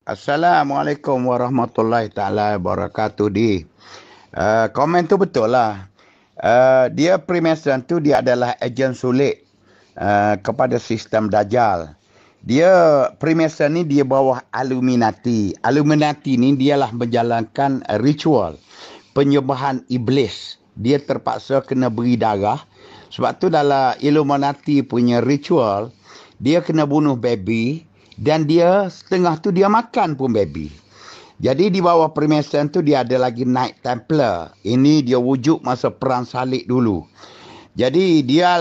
Assalamualaikum warahmatullahi taala wabarakatuh di. Komen tu betul lah. Dia Freemason tu dia adalah ejen sulit kepada sistem Dajjal. Dia Freemason ni dia bawah Illuminati. Illuminati ni dialah menjalankan ritual penyembahan iblis. Dia terpaksa kena beri darah. Sebab tu dalam Illuminati punya ritual, dia kena bunuh baby dan dia setengah tu dia makan pun baby. Jadi di bawah Freemason tu dia ada lagi Knight Templar. Ini dia wujud masa perang salib dulu. Jadi dia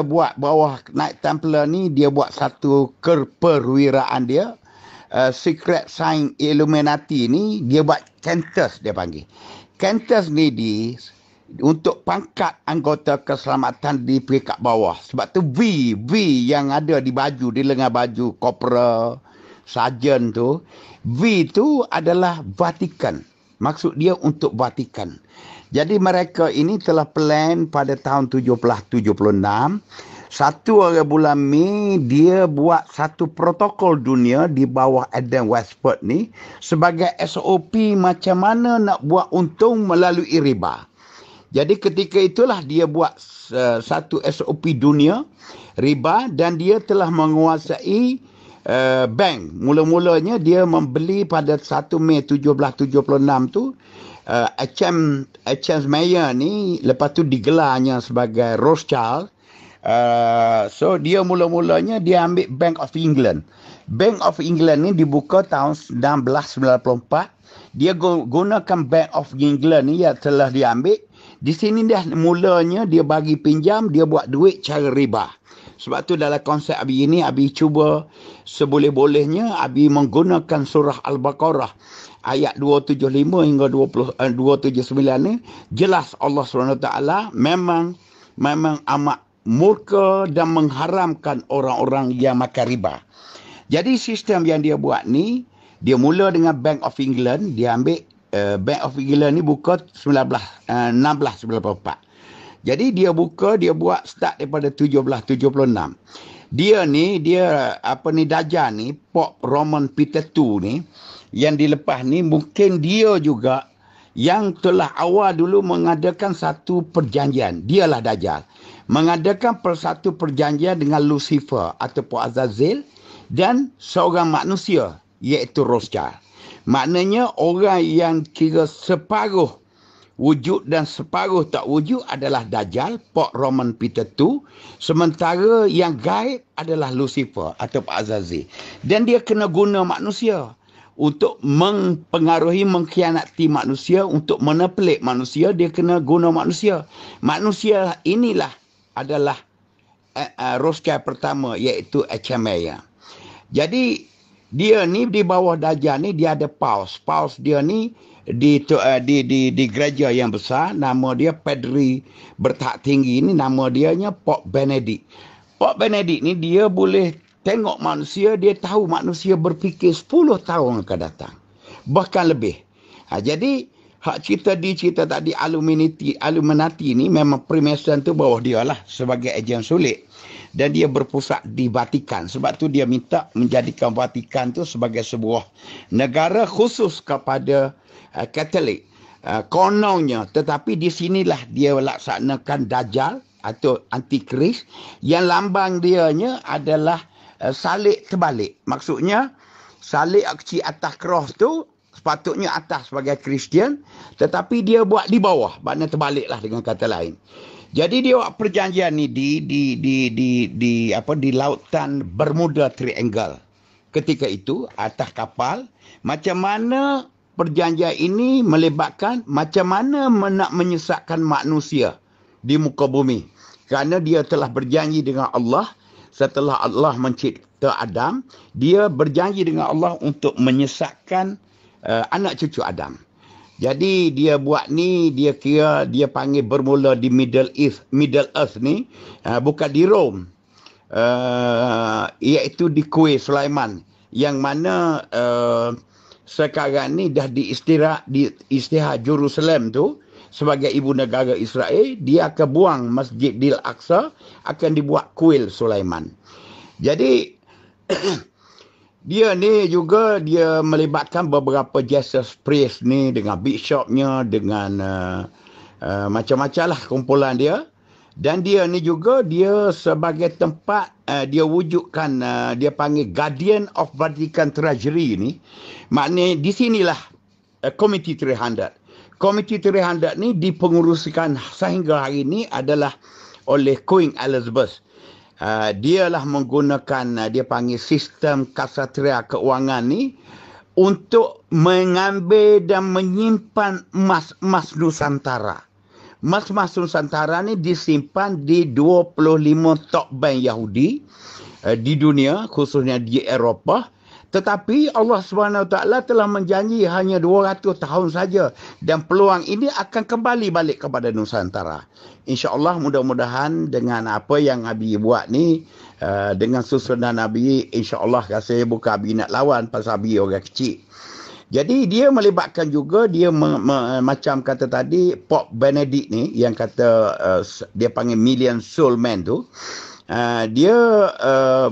buat bawah Knight Templar ni dia buat satu perwiraan dia. Secret Sign Illuminati ni dia buat Cantus dia panggil. Cantus ni untuk pangkat anggota keselamatan di peringkat bawah. Sebab tu V yang ada di baju, di lengan baju Corporal, Sarjan tu, V tu adalah Vatikan. Maksud dia untuk Vatikan. Jadi mereka ini telah plan pada tahun 1776. 1 bulan Mei dia buat satu protokol dunia di bawah Adam Westport ni sebagai SOP macam mana nak buat untung melalui riba. Jadi ketika itulah dia buat satu SOP dunia riba dan dia telah menguasai bank. Mula-mulanya dia membeli pada 1 Mei 1776 tu H.M. Mayer ni lepas tu digelarnya sebagai Rothschild. So dia mula-mulanya dia ambil Bank of England. Bank of England ni dibuka tahun 1694. Dia gunakan Bank of England ni yang telah diambil. Di sini dah mulanya dia bagi pinjam, dia buat duit cara riba. Sebab tu dalam konsep Abi ini, Abi cuba seboleh-bolehnya, Abi menggunakan surah Al-Baqarah ayat 275 hingga 279 ni. Jelas Allah SWT memang amat murka dan mengharamkan orang-orang yang makan riba. Jadi sistem yang dia buat ni, dia mula dengan Bank of England, dia ambil Bank of England ni buka 1694. Jadi dia buat start daripada 1776. Dia Dajjal ni, Pope Roman Peter II ni, yang dilepas ni mungkin dia juga yang telah awal dulu mengadakan satu perjanjian. Dialah Dajjal. Mengadakan satu perjanjian dengan Lucifer ataupun Azazel dan seorang manusia iaitu Rothschild. Maknanya orang yang kira separuh wujud dan separuh tak wujud adalah Dajjal, Pope Roman Peter II. Sementara yang gaib adalah Lucifer atau Azazel. Dan dia kena guna manusia untuk mempengaruhi, mengkhianati manusia, untuk menepelik manusia, dia kena guna manusia. Manusia inilah adalah Rothschild pertama iaitu H.M. Mayer. Jadi dia ni di bawah Dajjal ni dia ada paus. Paus dia ni di gereja yang besar, nama dia Padri bertahap tinggi ni, nama dianya Pope Benedict. Pope Benedict ni dia boleh tengok manusia, dia tahu manusia berfikir 10 tahun akan datang. Bahkan lebih. Jadi hak cerita tadi Illuminati ni memang Freemason tu bawah dia lah sebagai ejen sulit. Dan dia berpusat di Vatikan. Sebab tu dia minta menjadikan Vatikan tu sebagai sebuah negara khusus kepada Katolik. Kononnya, tetapi di sinilah dia laksanakan Dajjal atau Antikris yang lambang dianya adalah salib terbalik. Maksudnya salib kecil atas cross tu sepatutnya atas sebagai Kristian, tetapi dia buat di bawah, maknanya terbaliklah dengan kata lain. Jadi dia buat perjanjian ni di lautan Bermuda Triangle. Ketika itu atas kapal, macam mana perjanjian ini melibatkan macam mana nak menyesatkan manusia di muka bumi. Kerana dia telah berjanji dengan Allah setelah Allah mencipta Adam, dia berjanji dengan Allah untuk menyesatkan anak cucu Adam. Jadi dia buat ni, dia kira dia panggil bermula di Middle Earth ni, bukan di Rome, iaitu di Kuil Sulaiman, yang mana sekarang ni dah di istihad Jerusalem tu sebagai ibu negara Israel. Dia akan buang Masjidil Aqsa, akan dibuat Kuil Sulaiman. Jadi Dia ni juga dia melibatkan beberapa Jesus Priest ni dengan Big Shopnya, dengan macam-macam lah kumpulan dia. Dan dia ni juga dia sebagai tempat dia wujudkan, dia panggil Guardian of Vatican Treasury ni. Maknanya di sinilah Committee 300. Committee 300 ni dipengurusikan sehingga hari ini adalah oleh Queen Elizabeth. Dialah menggunakan dia panggil sistem kasatria keuangan ni untuk mengambil dan menyimpan emas-emas Nusantara. Emas-emas Nusantara ni disimpan di 25 top bank Yahudi di dunia, khususnya di Eropah. Tetapi Allah SWT telah menjanji hanya 200 tahun saja. Dan peluang ini akan kembali balik kepada Nusantara. InsyaAllah mudah-mudahan dengan apa yang Abi buat ni, dengan susunan Abi, insyaAllah saya bukan Abi nak lawan pasal Abi orang kecil. Jadi dia melibatkan juga, dia macam kata tadi, Pope Benedict ni, yang kata dia panggil Million Soul Man tu. Dia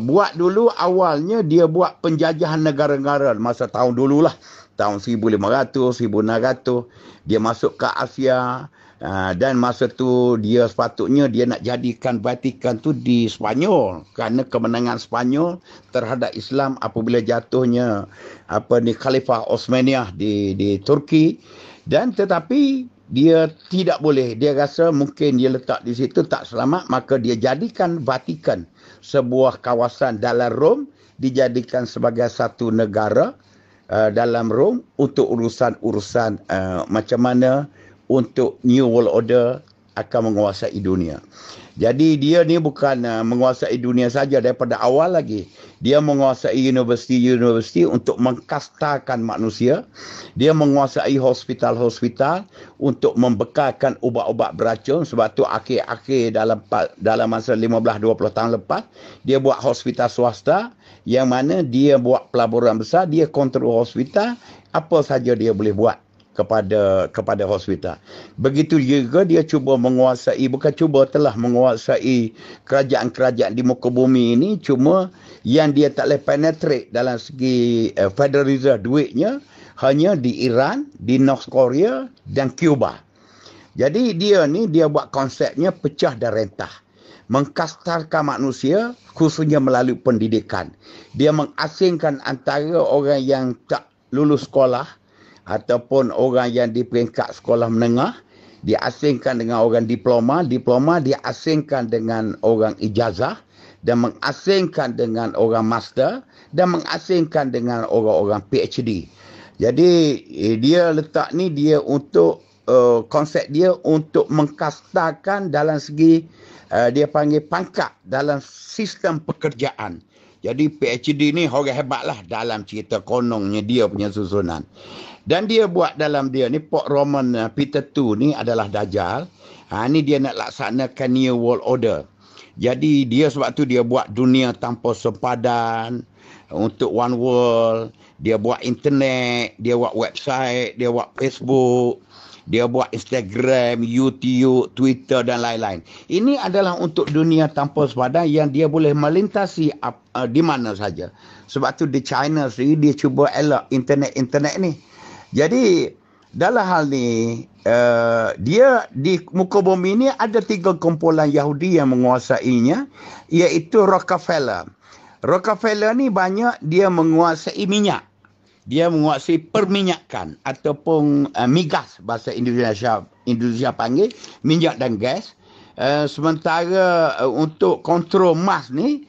buat dulu awalnya dia buat penjajahan negara-negara masa tahun dululah, tahun 1500, 1600 dia masuk ke Asia, dan masa tu dia sepatutnya dia nak jadikan Vatikan tu di Spanyol kerana kemenangan Spanyol terhadap Islam apabila jatuhnya Khalifah Osmaniyah di Turki. Dan tetapi dia tidak boleh, dia rasa mungkin dia letak di situ tak selamat, maka dia jadikan Vatikan sebuah kawasan dalam Rom, dijadikan sebagai satu negara dalam Rom untuk urusan-urusan macam mana untuk New World Order akan menguasai dunia. Jadi dia ni bukan menguasai dunia saja daripada awal lagi. Dia menguasai universiti-universiti untuk mengkastakan manusia. Dia menguasai hospital-hospital untuk membekalkan ubat-ubat beracun. Sebab tu akhir-akhir dalam masa 15-20 tahun lepas, dia buat hospital swasta yang mana dia buat pelaburan besar, dia kontrol hospital, apa saja dia boleh buat kepada hospital. Begitu juga dia cuba menguasai, bukan cuba, telah menguasai kerajaan-kerajaan di muka bumi ini, cuma yang dia tak boleh penetrate dalam segi Federal Reserve duitnya hanya di Iran, di North Korea dan Cuba. Jadi dia buat konsepnya pecah dan rentah. Mengkastarkan manusia khususnya melalui pendidikan. Dia mengasingkan antara orang yang tak lulus sekolah ataupun orang yang di peringkat sekolah menengah, diasingkan dengan orang diploma diasingkan dengan orang ijazah, dan mengasingkan dengan orang master, dan mengasingkan dengan orang-orang PhD. Jadi dia letak ni dia untuk konsep dia untuk mengkastakan dalam segi dia panggil pangkat dalam sistem pekerjaan. Jadi PhD ni orang hebat lah dalam cerita konongnya dia punya susunan. Dan dia buat dalam dia ni, Pope Roman Peter II ni adalah Dajjal. Ni dia nak laksanakan New World Order. Jadi dia sebab tu dia buat dunia tanpa sempadan untuk One World. Dia buat internet, dia buat website, dia buat Facebook, dia buat Instagram, YouTube, Twitter dan lain-lain. Ini adalah untuk dunia tanpa sempadan yang dia boleh melintasi di mana saja. Sebab tu di China sendiri dia cuba elak internet ni. Jadi dalam hal ni dia di muka bumi ni ada 3 kumpulan Yahudi yang menguasainya, iaitu Rockefeller. Rockefeller ni banyak dia menguasai minyak. Dia menguasai perminyakan ataupun migas, bahasa Indonesia panggil minyak dan gas. Sementara untuk kontrol emas ni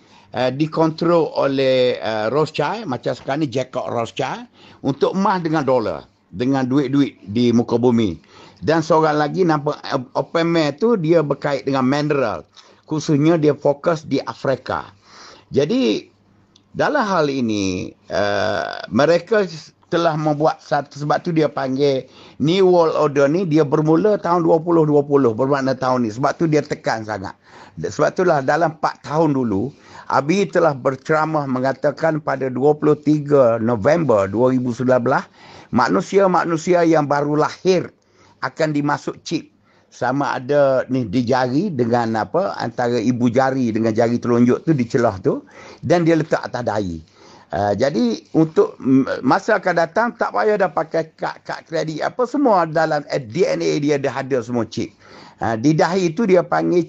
dikontrol oleh Rothschild, macam sekarang ni Jacob Rothschild, untuk emas dengan dolar, dengan duit-duit di muka bumi. Dan seorang lagi nampak Oppenheimer tu dia berkait dengan mineral, khususnya dia fokus di Afrika. Jadi dalam hal ini mereka telah membuat satu, sebab tu dia panggil New World Order ni dia bermula tahun 2020, bermakna tahun ni. Sebab tu dia tekan sangat. Sebab itulah dalam 4 tahun dulu Abi telah berceramah mengatakan pada 23 November 2019 manusia-manusia yang baru lahir akan dimasuk chip, sama ada ni di jari dengan antara ibu jari dengan jari telunjuk tu di celah tu, dan dia letak atas dahi. Jadi untuk masa akan datang tak payah dah pakai kad kredit apa, semua dalam DNA dia dah ada semua chip. Di dahi itu dia panggil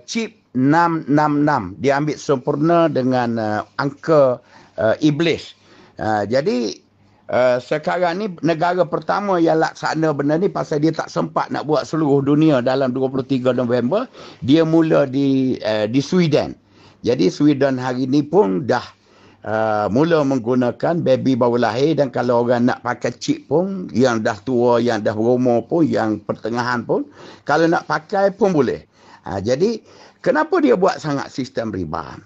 chip 666. Dia ambil sempurna dengan angka iblis. Jadi sekarang ni negara pertama yang laksana benda ni pasal dia tak sempat nak buat seluruh dunia dalam 23 November. Dia mula di Sweden. Jadi Sweden hari ni pun dah mula menggunakan baby baru lahir, dan kalau orang nak pakai chip pun, yang dah tua, yang dah berumur pun, yang pertengahan pun, kalau nak pakai pun boleh. Jadi kenapa dia buat sangat sistem riba?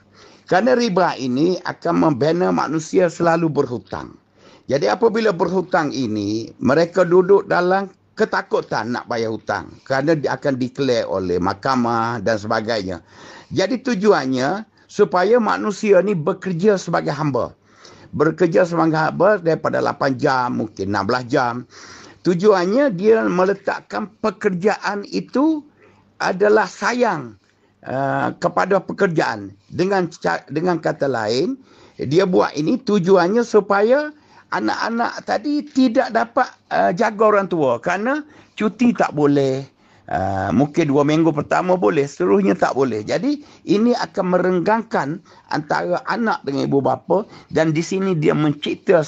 Kerana riba ini akan membina manusia selalu berhutang. Jadi apabila berhutang ini, mereka duduk dalam ketakutan nak bayar hutang kerana dia akan declare oleh mahkamah dan sebagainya. Jadi tujuannya supaya manusia ni bekerja sebagai hamba. Bekerja sebagai hamba daripada 8 jam, mungkin 16 jam. Tujuannya dia meletakkan pekerjaan itu adalah sayang kepada pekerjaan. Dengan kata lain, dia buat ini tujuannya supaya anak-anak tadi tidak dapat jaga orang tua. Kerana cuti tak boleh. Mungkin 2 minggu pertama boleh, seterusnya tak boleh. Jadi ini akan merenggangkan antara anak dengan ibu bapa, dan di sini dia mencipta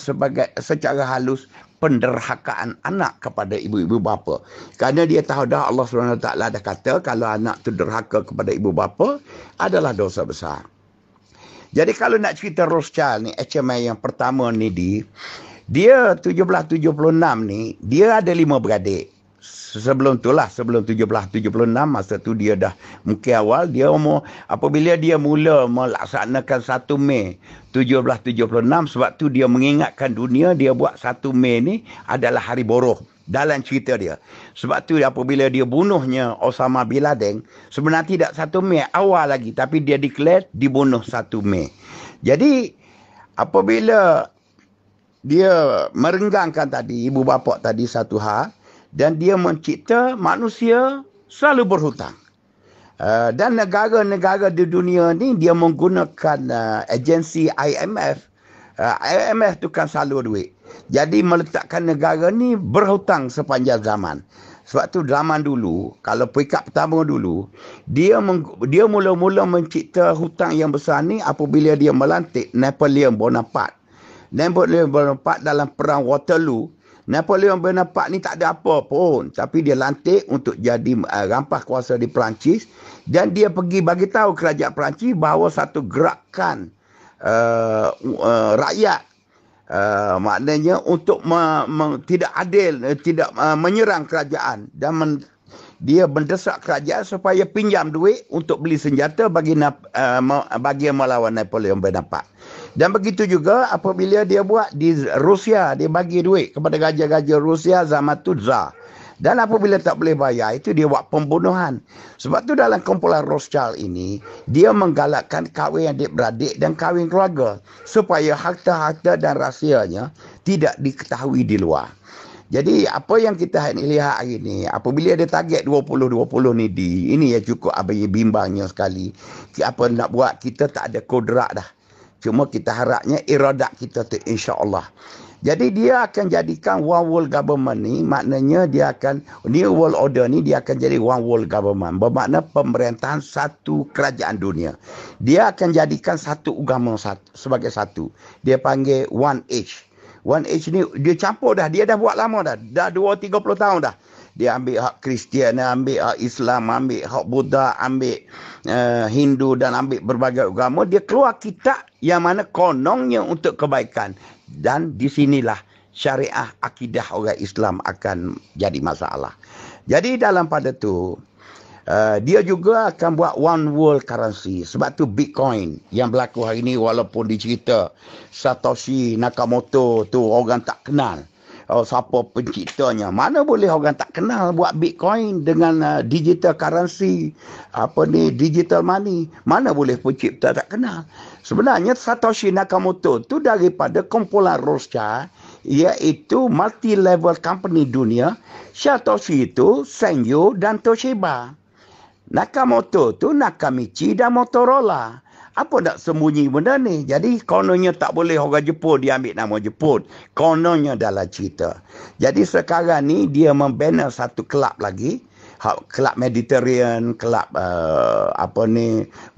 secara halus penderhakaan anak kepada ibu-ibu bapa. Kerana dia tahu dah Allah SWT dah kata kalau anak tu derhaka kepada ibu bapa adalah dosa besar. Jadi kalau nak cerita Rothschild ni, HMI yang pertama ni, dia 1776 ni, dia ada 5 beradik. Sebelum 1776, masa tu dia dah mungkin awal, dia apabila dia mula melaksanakan 1 Mei 1776, sebab tu dia mengingatkan dunia, dia buat 1 Mei ni adalah hari buruh dalam cerita dia. Sebab tu apabila dia bunuhnya Osama bin Laden, sebenarnya tidak 1 Mei, awal lagi, tapi dia declare dibunuh 1 Mei. Jadi apabila dia merenggangkan tadi ibu bapa tadi satu hal, dan dia mencipta manusia selalu berhutang. Dan negara-negara di dunia ni dia menggunakan agensi IMF. IMF tu kan salur duit. Jadi meletakkan negara ni berhutang sepanjang zaman. Sebab tu zaman dulu, kalau peringkat pertama dulu, dia mula-mula mencipta hutang yang besar ni apabila dia melantik Napoleon Bonaparte. Napoleon Bonaparte dalam perang Waterloo, Napoleon Bonaparte ni tak ada apa pun, tapi dia lantik untuk jadi rampas kuasa di Perancis, dan dia pergi bagi tahu kerajaan Perancis bahawa satu gerakan rakyat, maknanya untuk tidak adil, tidak menyerang kerajaan, dan dia mendesak kerajaan supaya pinjam duit untuk beli senjata bagi melawan Napoleon Bonaparte. Dan begitu juga apabila dia buat di Rusia, dia bagi duit kepada raja-raja Rusia zaman tu Tsar. Dan apabila tak boleh bayar, itu dia buat pembunuhan. Sebab tu dalam kumpulan Rothschild ini, dia menggalakkan kahwin adik-beradik dan kahwin keluarga, supaya harta-harta dan rahsianya tidak diketahui di luar. Jadi apa yang kita lihat hari ni, apabila dia target 2020 ni, ini ya cukup bimbangnya sekali. Apa nak buat, kita tak ada kodrat dah. Cuma kita harapnya iradat kita tu insya-Allah. Jadi dia akan jadikan one world government ni, maknanya dia akan, new world order ni dia akan jadi one world government. Bermakna pemerintahan satu kerajaan dunia. Dia akan jadikan satu agama sebagai satu. Dia panggil One Age. One Age ni dia campur dah, dia dah buat lama dah. Dah 2-30 tahun dah. Dia ambil hak Kristian, ambil hak Islam, ambil hak Buddha, ambil Hindu, dan ambil berbagai agama. Dia keluar kitab yang mana kononnya untuk kebaikan. Dan di sinilah syariah akidah orang Islam akan jadi masalah. Jadi dalam pada tu, dia juga akan buat one world currency. Sebab tu Bitcoin yang berlaku hari ni, walaupun dicerita Satoshi Nakamoto tu orang tak kenal. Siapa penciptanya, mana boleh orang tak kenal buat Bitcoin dengan digital currency, digital money, mana boleh pencipta tak kenal. Sebenarnya Satoshi Nakamoto tu daripada kumpulan Rothschild, iaitu multi-level company dunia. Satoshi itu Sanyo dan Toshiba. Nakamoto tu Nakamichi dan Motorola. Apa nak sembunyi benda ni? Jadi kononnya tak boleh orang Jepun dia ambil nama Jepun. Kononnya dalam cerita. Jadi sekarang ni dia membina satu kelab lagi. Kelab Mediterranean, kelab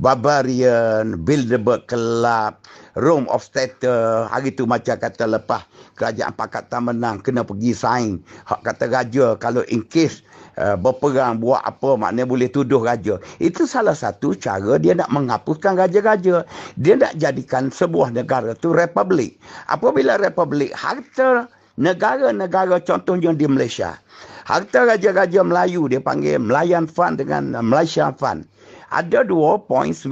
Barbarian, Bilderberg Club, Rome of Stater. Hari tu macam kata lepas kerajaan Pakatan menang kena pergi sign. Hak kata raja kalau in case berperang buat apa maknanya boleh tuduh raja. Itu salah satu cara dia nak menghapuskan raja-raja. Dia nak jadikan sebuah negara tu republik. Apabila republik, harta negara-negara contohnya di Malaysia, harta raja-raja Melayu dia panggil Melayan Fund dengan Malaysia Fund. Ada 2.96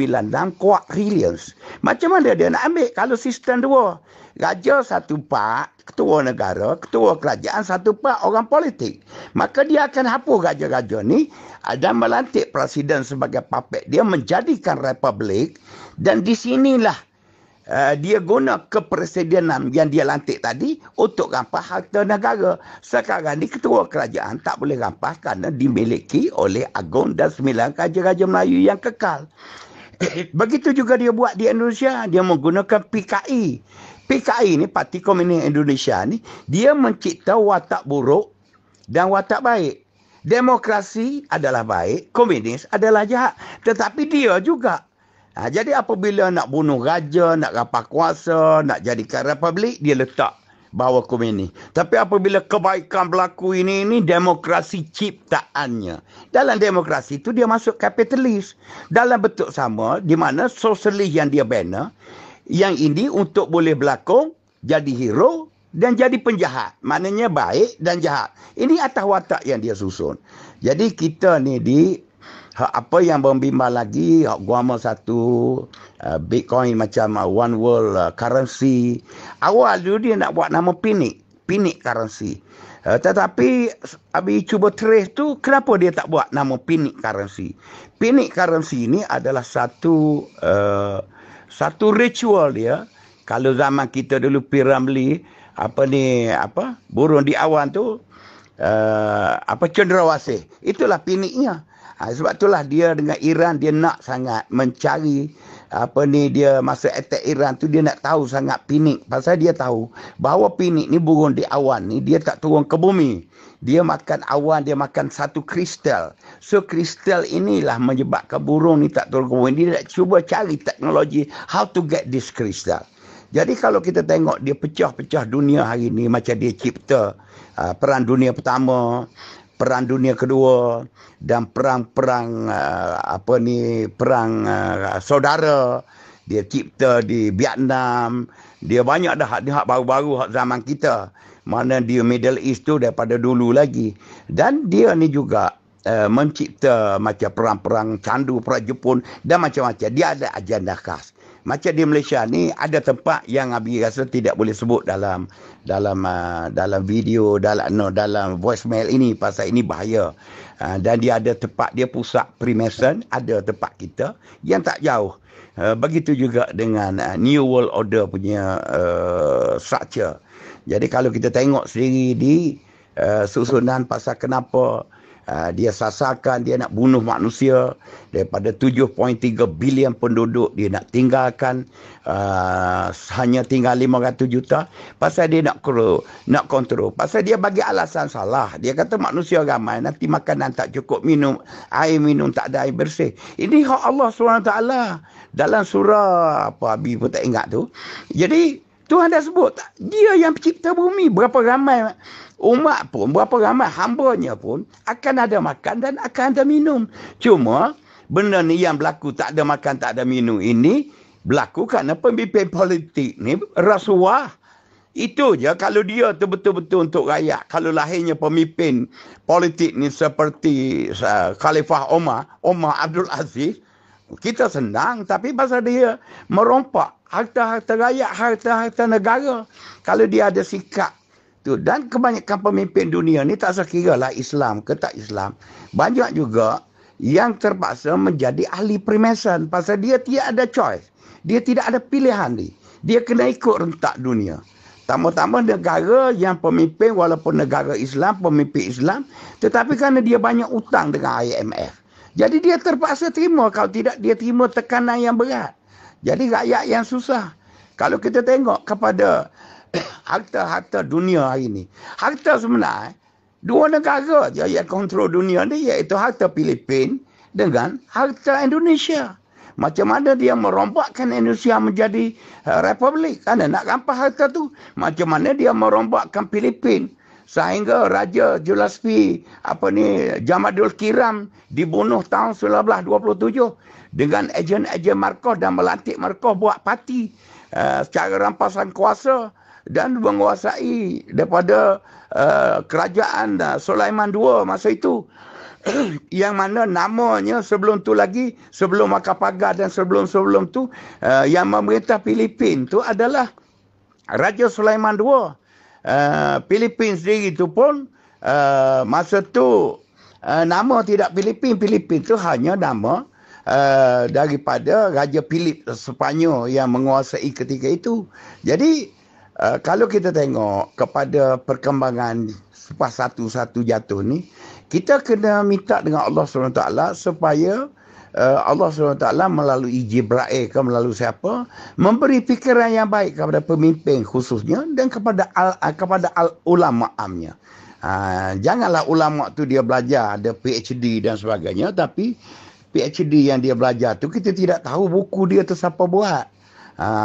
quadrillions. Macam mana dia nak ambil kalau sistem dua? Raja satu part, ketua negara, ketua kerajaan satu part orang politik. Maka dia akan hapus raja-raja ni dan melantik presiden sebagai puppet. Dia menjadikan republik dan di sinilah dia guna kepresidenan yang dia lantik tadi untuk rampas harta negara. Sekarang ni ketua kerajaan tak boleh rampas kerana dimiliki oleh Agong dan 9 raja-raja Melayu yang kekal. Begitu juga dia buat di Indonesia. Dia menggunakan PKI. PKI ni, Parti Komunis Indonesia ni, dia mencipta watak buruk dan watak baik. Demokrasi adalah baik, komunis adalah jahat. Tetapi dia juga. Jadi apabila nak bunuh raja, nak rampas kuasa, nak jadikan republik, dia letak bahawa komunis. Tapi apabila kebaikan berlaku ini demokrasi ciptaannya. Dalam demokrasi itu dia masuk kapitalis. Dalam bentuk sama, di mana sosialis yang dia bina, yang ini untuk boleh berlakon, jadi hero dan jadi penjahat. Maknanya baik dan jahat. Ini atas watak yang dia susun. Jadi kita ni apa yang membimbang lagi, guama satu, Bitcoin macam one world currency. Awal dulu dia nak buat nama Pinnick currency. Tetapi habis cuba trace tu, kenapa dia tak buat nama Pinnick currency? Pinnick currency ni adalah satu ritual dia. Kalau zaman kita dulu Piramli, burung di awan tu, cenderawasih. Itulah Pinnicknya. Sebab itulah dia dengan Iran dia nak sangat mencari dia masa attack Iran tu dia nak tahu sangat Pinnick. Pasal dia tahu bahawa Pinnick ni burung di awan ni dia tak turun ke bumi. Dia makan awan, dia makan satu kristal. So kristal inilah menyebabkan burung ni tak turun ke bumi. Dia nak cuba cari teknologi how to get this crystal. Jadi kalau kita tengok dia pecah-pecah dunia hari ni macam dia cipta Perang Dunia Pertama, Perang Dunia Kedua dan perang-perang perang saudara. Dia cipta di Vietnam. Dia banyak dah hak baru-baru hak zaman kita. Mana dia Middle East tu daripada dulu lagi. Dan dia ni juga mencipta macam perang-perang candu, perang Jepun dan macam-macam. Dia ada agenda khas. Macam di Malaysia ni ada tempat yang Abi rasa tidak boleh sebut dalam video, dalam voicemail ini pasal ini bahaya. Dan dia ada tempat dia pusat Freemason, ada tempat kita yang tak jauh. Begitu juga dengan New World Order punya structure. Jadi kalau kita tengok sendiri di susunan pasal kenapa dia sasarkan, dia nak bunuh manusia daripada 7.3 bilion penduduk dia nak tinggalkan hanya tinggal 500 juta pasal dia nak kontrol. Pasal dia bagi alasan salah. Dia kata manusia ramai nanti makanan tak cukup, air minum tak ada air bersih. Ini hak Allah SWT dalam surah Abi pun tak ingat tu. Jadi Tuhan dah sebut dia yang pencipta bumi. Berapa ramai umat pun, berapa ramai hambanya pun akan ada makan dan akan ada minum. Cuma benda ni yang berlaku tak ada makan, tak ada minum ini berlaku kerana pemimpin politik ni rasuah. Itu je. Kalau dia tu betul-betul untuk rakyat. Kalau lahirnya pemimpin politik ni seperti Khalifah Omar Abdul Aziz, kita senang. Tapi pasal dia merompak harta-harta rakyat, harta-harta negara. Kalau dia ada sikap tu. Dan kebanyakan pemimpin dunia ni tak sekira lah Islam ke tak Islam. Banyak juga yang terpaksa menjadi ahli Freemason. Pasal dia tidak ada choice. Dia tidak ada pilihan ni. Dia kena ikut rentak dunia. Tambah-tambah negara yang pemimpin walaupun negara Islam, pemimpin Islam. Tetapi kerana dia banyak utang dengan IMF. Jadi dia terpaksa terima. Kalau tidak dia terima tekanan yang berat. Jadi rakyat yang susah. Kalau kita tengok kepada harta-harta dunia hari ini, harta sebenar, dua negara je yang kontrol dunia ni, iaitu harta Filipin dengan harta Indonesia. Macam mana dia merombakkan Indonesia menjadi republik? Kan nak rampas harta tu. Macam mana dia merombakkan Filipin sehingga Raja Julaspi Jamadul Kiram dibunuh tahun 1927 dengan ejen-ejen Marcos dan melantik Marcos buat parti secara rampasan kuasa dan menguasai daripada kerajaan Sulaiman II masa itu. Yang mana namanya sebelum tu lagi, sebelum Macapagal dan sebelum-sebelum tu, yang memerintah Filipin tu adalah Raja Sulaiman II. Filipin sendiri tu pun masa tu nama tidak Filipin. Filipin tu hanya nama daripada Raja Philip Sepanyol yang menguasai ketika itu. Jadi kalau kita tengok kepada perkembangan selepas satu-satu jatuh ni, kita kena minta dengan Allah SWT supaya Allah SWT melalui Jibril ke melalui siapa memberi fikiran yang baik kepada pemimpin khususnya dan kepada ulama-amnya. Janganlah ulama tu dia belajar ada PhD dan sebagainya, tapi PhD yang dia belajar tu kita tidak tahu buku dia tu siapa buat.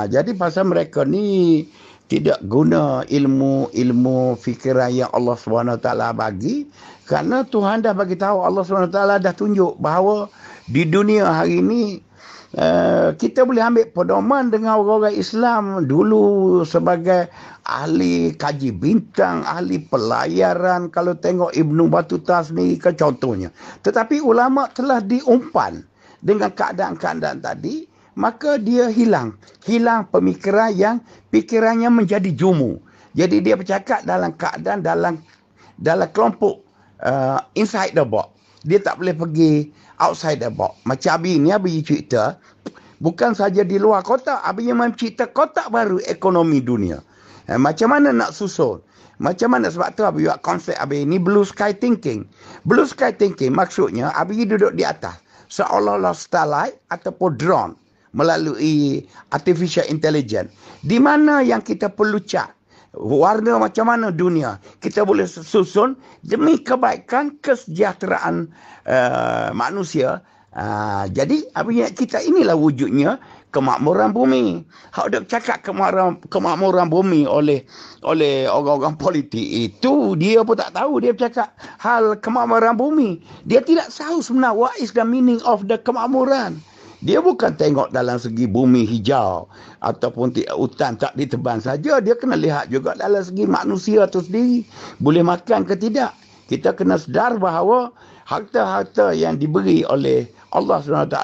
Jadi pasal mereka ni tidak guna ilmu fikiran yang Allah SWT bagi, kerana Tuhan dah bagi tahu, Allah SWT dah tunjuk bahawa di dunia hari ini kita boleh ambil pedoman dengan orang-orang Islam dulu sebagai ahli kaji bintang, ahli pelayaran. Kalau tengok Ibnu Battuta sendiri ke contohnya. Tetapi ulama telah diumpan dengan keadaan-keadaan tadi, maka dia hilang pemikiran yang fikirannya menjadi jumu. Jadi dia bercakap dalam keadaan dalam kelompok inside the box. Dia tak boleh pergi outside the box. Macam Abi ni, Abi cerita bukan saja di luar kotak, Abi memang cerita kotak baru ekonomi dunia. Macam mana nak susun? Macam mana, sebab tu Abi buat konsep Abi ni blue sky thinking. Blue sky thinking maksudnya Abi duduk di atas seolah-olah starlight ataupun drone melalui artificial intelligence. Di mana yang kita perlu cat warna macam mana dunia, kita boleh susun demi kebaikan kesejahteraan manusia. Jadi kita inilah wujudnya kemakmuran bumi. Hak dak cakap kemakmuran bumi oleh orang-orang politik itu, dia pun tak tahu. Dia bercakap hal kemakmuran bumi, dia tidak tahu sebenarnya what is the meaning of the kemakmuran. Dia bukan tengok dalam segi bumi hijau ataupun hutan tak ditebang saja. Dia kena lihat juga dalam segi manusia itu sendiri boleh makan ke tidak. Kita kena sedar bahawa harta-harta yang diberi oleh Allah SWT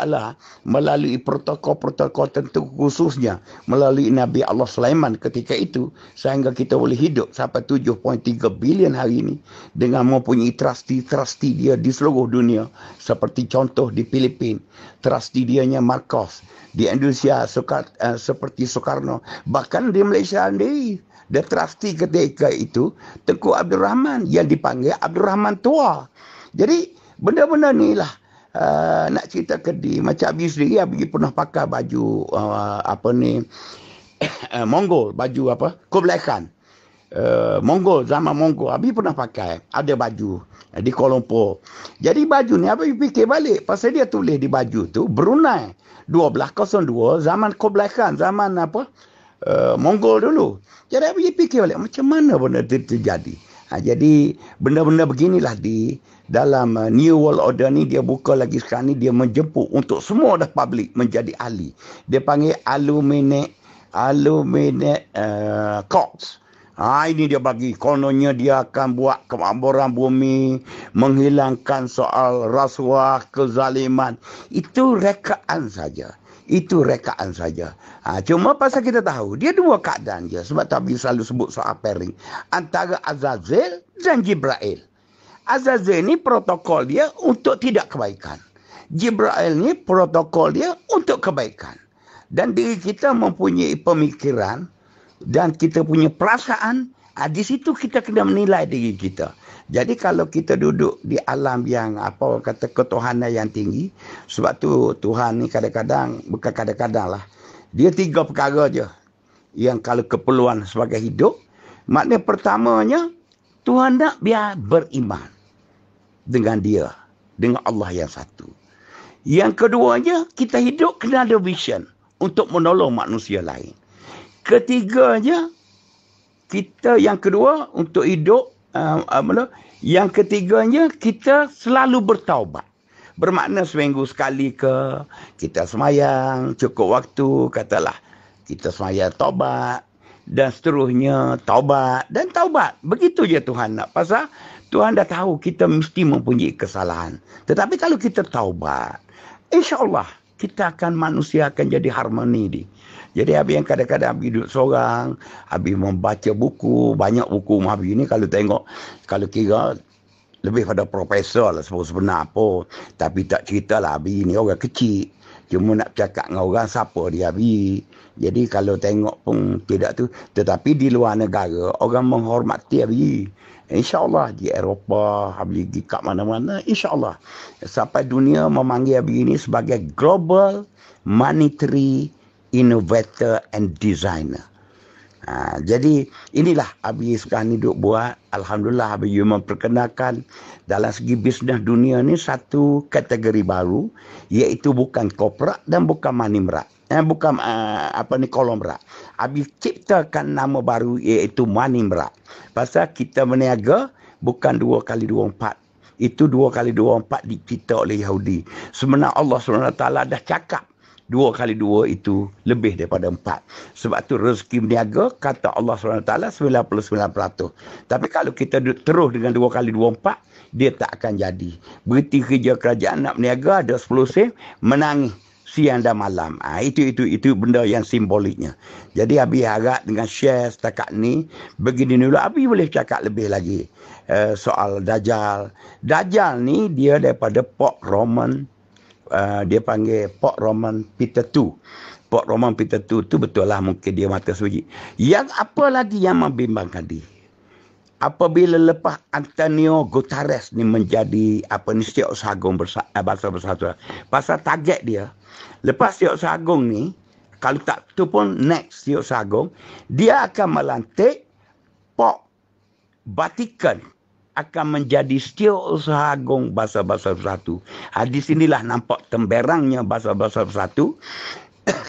melalui protokol-protokol tentu, khususnya melalui Nabi Allah Sulaiman ketika itu, sehingga kita boleh hidup sampai 7.3 bilion hari ini dengan mempunyai trustee dia di seluruh dunia. Seperti contoh di Filipin, trustee dianya Marcos. Di Indonesia seperti Soekarno. Bahkan di Malaysia sendiri, the trustee ketika itu Tengku Abdul Rahman yang dipanggil Abdul Rahman Tua. Jadi benda-benda ni lah nak cerita kedi. Macam Abi sendiri, Abi pernah pakai baju Mongol, baju Kublai Khan. Mongol, zaman Mongol Abi pernah pakai, ada baju di Kuala Lumpur. Jadi baju ni Abi fikir balik, pasal dia tulis di baju tu Brunei 1202 zaman Kublai Khan, zaman Mongol dulu. Jadi Abi fikir balik macam mana benda tu terjadi. Jadi benda-benda beginilah di dalam New World Order ni, dia buka lagi sekarang ni, dia menjemput untuk semua dah public menjadi ahli. Dia panggil Illuminate Corps. Ini dia bagi, kononnya dia akan buat kemakmuran bumi, menghilangkan soal rasuah, kezaliman. Itu rekaan saja. Cuma pasal kita tahu dia dua keadaan je. Sebab Tabi selalu sebut soal pairing antara Azazel dan Jibril. Azazel ni protokol dia untuk tidak kebaikan, Jibril ni protokol dia untuk kebaikan. Dan diri kita mempunyai pemikiran dan kita punya perasaan. Di situ kita kena menilai diri kita. Jadi kalau kita duduk di alam yang ketuhanan yang tinggi, sebab tu Tuhan ni kadang-kadang, bukan kadang-kadang lah, Dia 3 perkara je. Yang kalau keperluan sebagai hidup. Maknanya pertamanya, Tuhan nak biar beriman dengan dia. Dengan Allah yang satu. Yang keduanya, kita hidup kena ada vision untuk menolong manusia lain. Ketiganya, yang kedua untuk hidup, yang ketiganya kita selalu bertaubat. Bermakna seminggu sekali ke kita semayang, cukup waktu, katalah kita semayang taubat, dan seterusnya taubat dan taubat. Begitu je Tuhan nak. Pasal Tuhan dah tahu kita mesti mempunyai kesalahan. Tetapi kalau kita taubat, insya-Allah kita akan manusia akan jadi harmoni ni. Jadi Abi yang kadang-kadang Abi duduk seorang, Abi membaca buku, banyak buku Abi ni kalau tengok, kalau kira lebih pada profesor lah sebenar apa. Tapi tak ceritalah Abi ni orang kecil. Cuma nak cakap dengan orang siapa dia Abi. Jadi kalau tengok pun tidak tu. Tetapi di luar negara, orang menghormati Abi. InsyaAllah di Eropah, Abi pergi kat mana-mana, insyaAllah. Sampai dunia memanggil Abi ini sebagai Global Monetary Innovator and Designer. Jadi inilah Abi sekarang ni duk buat. Alhamdulillah Abi memperkenalkan dalam segi bisnes dunia ni satu kategori baru, iaitu bukan korporat dan bukan money merat. Bukan konglomerat. Abi ciptakan nama baru iaitu money merat. Pasal kita berniaga bukan 2x24. Itu 2x24 dicipta oleh Yahudi. Sebenarnya Allah SWT dah cakap 2x2 itu lebih daripada 4. Sebab tu rezeki berniaga, kata Allah SWT 99%. Tapi kalau kita terus dengan 2x24, dia tak akan jadi. Berhenti kerja kerajaan nak berniaga, ada 10 sen, menangis siang dan malam. Itu benda yang simboliknya. Jadi Abi harap dengan share setakat ni, begini dulu Abi boleh cakap lebih lagi soal Dajjal. Dajjal ni dia daripada Port Roman, dia panggil Port Roman Peter II. Port Roman Peter II tu betul lah mungkin dia mata suci. Yang apa lagi yang membimbangkan dia? Apabila lepas Antonio Guterres ni menjadi Setiausaha Agung Bangsa Bersatu. Pasal target dia, lepas Setiausaha Agung ni, kalau tak tu pun next Setiausaha Agung, dia akan melantik Pop Vatikan akan menjadi Setiausaha Agung Bangsa Bersatu. Di sinilah nampak temberangnya Bangsa Bersatu.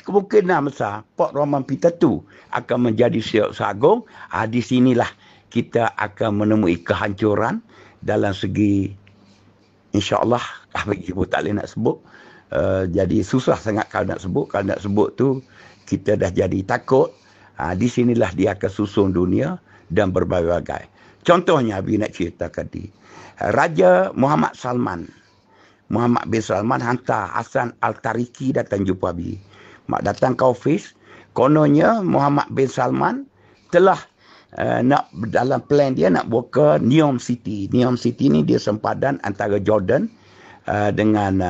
Kemungkinan besar Port Roman Peter II akan menjadi Setiausaha Agung. Di sinilah kita akan menemui kehancuran dalam segi, insya-Allah, ibu tak boleh nak sebut. Jadi susah sangat kalau nak sebut. Kalau nak sebut tu kita dah jadi takut. Di sinilah dia akan susun dunia dan berbagai-bagai. Contohnya Abi nak cerita tadi. Raja Muhammad bin Salman hantar Hasan Al-Tariki datang jumpa Abi. Mak datang ke office. Kononnya Muhammad bin Salman telah nak dalam plan dia nak buka Neom City. Neom City ni dia sempadan antara Jordan dengan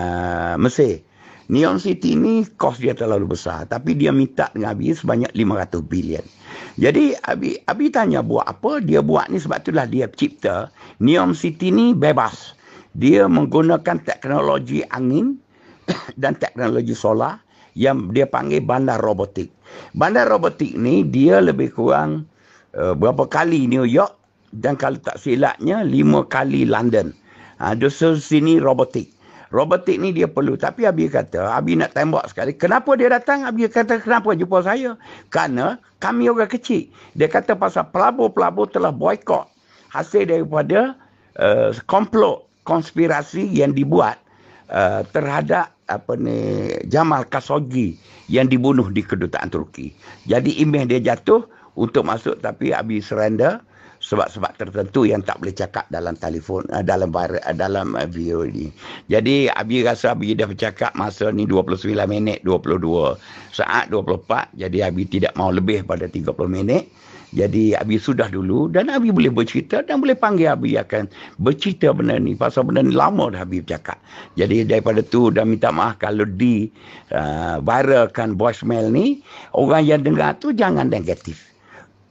Mesir. Neom City ni kos dia terlalu besar, tapi dia minta dengan Abi sebanyak 500 bilion. Jadi Abi tanya buat apa? Dia buat ni sebab itulah dia cipta Neom City ni bebas. Dia menggunakan teknologi angin dan teknologi solar yang dia panggil bandar robotik. Bandar robotik ni dia lebih kurang berapa kali New York, dan kalau tak silapnya 5 kali London. Dosa sini robotik. Robotik ni dia perlu. Tapi Abi kata, Abi nak tembak sekali. Kenapa dia datang? Abi kata, kenapa jumpa saya? Kerana kami orang kecil. Dia kata pasal pelabur-pelabur telah boykot hasil daripada komplot, konspirasi yang dibuat terhadap Jamal Khashoggi yang dibunuh di kedutaan Turki. Jadi email dia jatuh untuk masuk, tapi Abi surrender sebab-sebab tertentu yang tak boleh cakap dalam telefon, dalam video ini. Jadi Abi rasa Abi dah bercakap masa ni 29 minit 22 saat 24. Jadi Abi tidak mau lebih pada 30 minit. Jadi Abi sudah dulu, dan Abi boleh bercerita dan boleh panggil Abi akan bercerita benda ni. Pasal benda ni lama dah Abi bercakap. Jadi daripada tu dah minta maaf kalau di viralkan voicemail ni, orang yang dengar tu jangan negatif.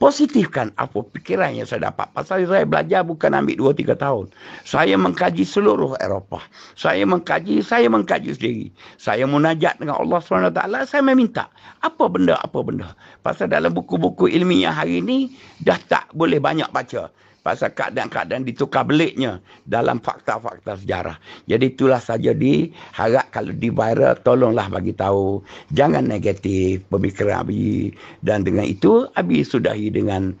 positifkan apa fikiran yang saya dapat. Pasal saya belajar bukan ambil 2-3 tahun. Saya mengkaji seluruh Eropah. Saya mengkaji sendiri. Saya munajat dengan Allah SWT. Saya meminta apa benda. Pasal dalam buku-buku ilmiah hari ini dah tak boleh banyak baca. Pasal keadaan-keadaan ditukar beliknya dalam fakta-fakta sejarah. Jadi itulah saja diharap kalau di viral, tolonglah bagi tahu. Jangan negatif pemikiran Abi. Dan dengan itu, Abi sudahi dengan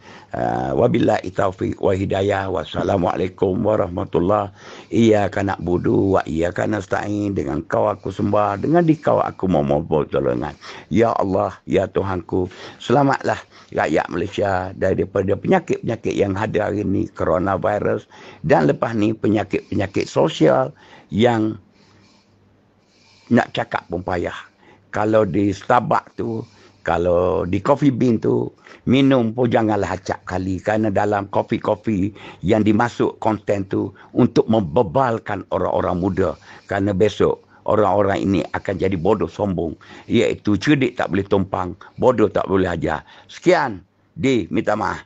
wabillahi taufiq wa hidayah. Wassalamualaikum warahmatullahi. Iyyaka na'budu wa iyyaka nasta'in. Dengan kau aku sembah, dengan di kau aku memohon pertolongan. Ya Allah, ya Tuhanku, selamatlah rakyat Malaysia daripada penyakit-penyakit yang ada hari ini, coronavirus, dan lepas ni penyakit-penyakit sosial yang nak cakap pun payah. Kalau di Starbucks tu, kalau di Coffee Bean tu, minum pun janganlah acap kali, kerana dalam kopi-kopi yang dimasuk konten tu untuk membebalkan orang-orang muda, kerana besok orang-orang ini akan jadi bodoh sombong, iaitu cerdik tak boleh tumpang, bodoh tak boleh ajar. Sekian, minta maaf.